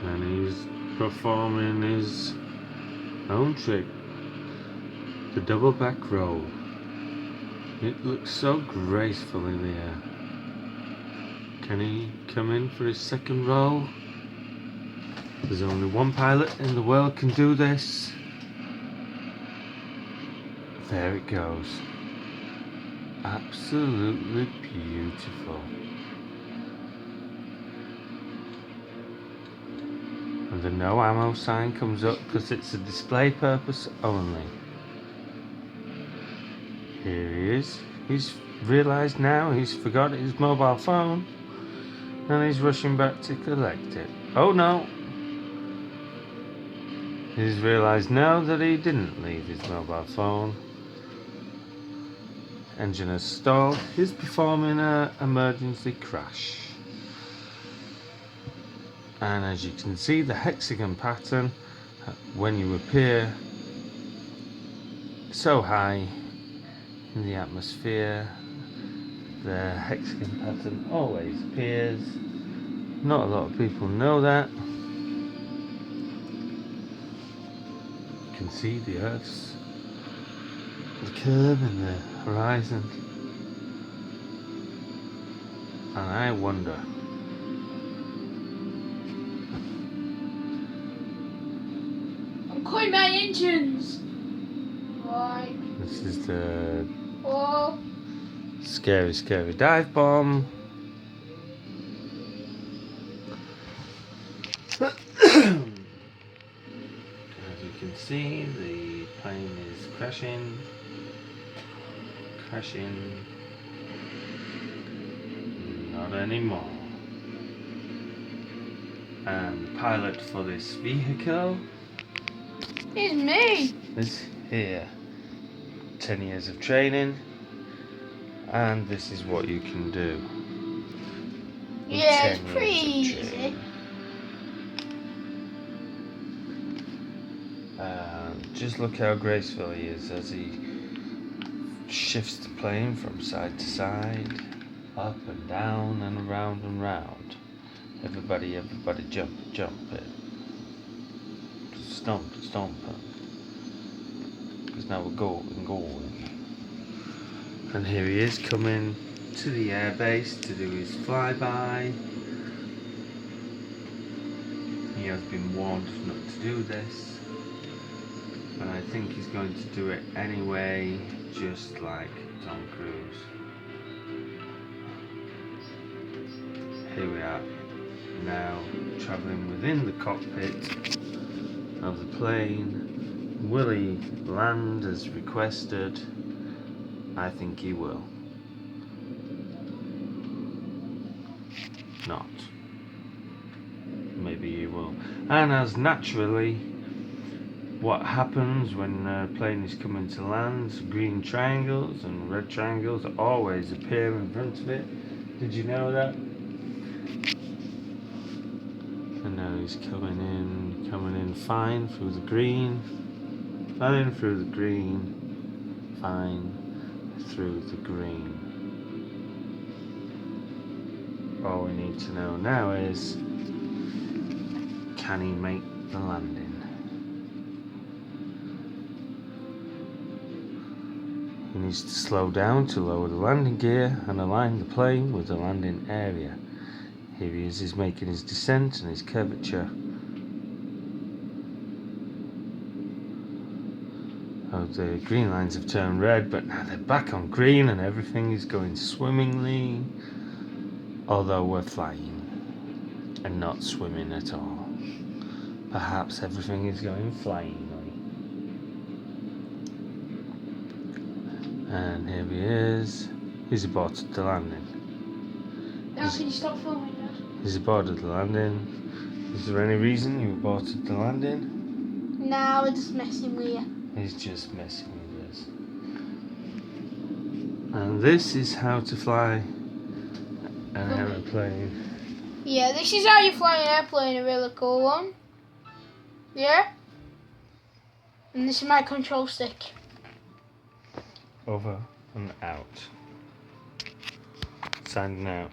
And he's performing his own trick, the double back roll. It looks so graceful in the air. Can he come in for his second roll? There's only one pilot in the world can do this. There it goes. Absolutely beautiful. And the no ammo sign comes up because it's a display purpose only. Here he is. He's realised now he's forgot his mobile phone and he's rushing back to collect it. Oh no! He's realised now that he didn't leave his mobile phone. Engine has stalled. He's performing an emergency crash. And as you can see, the hexagon pattern, when you appear so high in the atmosphere, the hexagon pattern always appears. Not a lot of people know that. You can see the Earth's the curve in the horizon. And I wonder, I'm calling my engines. Right. this is the Oh. scary dive bomb. As you can see, the plane is crashing. Not anymore. And the pilot for this vehicle It's me. is here. 10 years of training, and this is what you can do. with Yeah, it's 10 pretty years of easy. training. Just look how graceful he is as he shifts the plane from side to side, up and down and around and round. Everybody jump it. Stomp it. Because now we're going. And here he is coming to the airbase to do his flyby. He has been warned not to do this, but I think he's going to do it anyway, just like Tom Cruise. Here we are, now travelling within the cockpit of the plane. Will he land as requested? I think he will. Not. Maybe he will. And as naturally, what happens when a plane is coming to land, green triangles and red triangles always appear in front of it. Did you know that? And now he's coming in fine through the green, fine through the green, fine through the green. All we need to know now is, can he make the landing? He needs to slow down to lower the landing gear and align the plane with the landing area. Here he is, he's making his descent and his curvature. Oh, the green lines have turned red, but now they're back on green and everything is going swimmingly. Although we're flying and not swimming at all. Perhaps everything is going flyingly. And here he is. He's aborted the landing. Now can you stop filming that? He's aborted the landing. Is there any reason you aborted the landing? No, we're just messing with you. He's just messing with us. And this is how to fly an aeroplane. Yeah, this is how you fly an airplane, a really cool one. Yeah? And this is my control stick. Over and out. Signing out.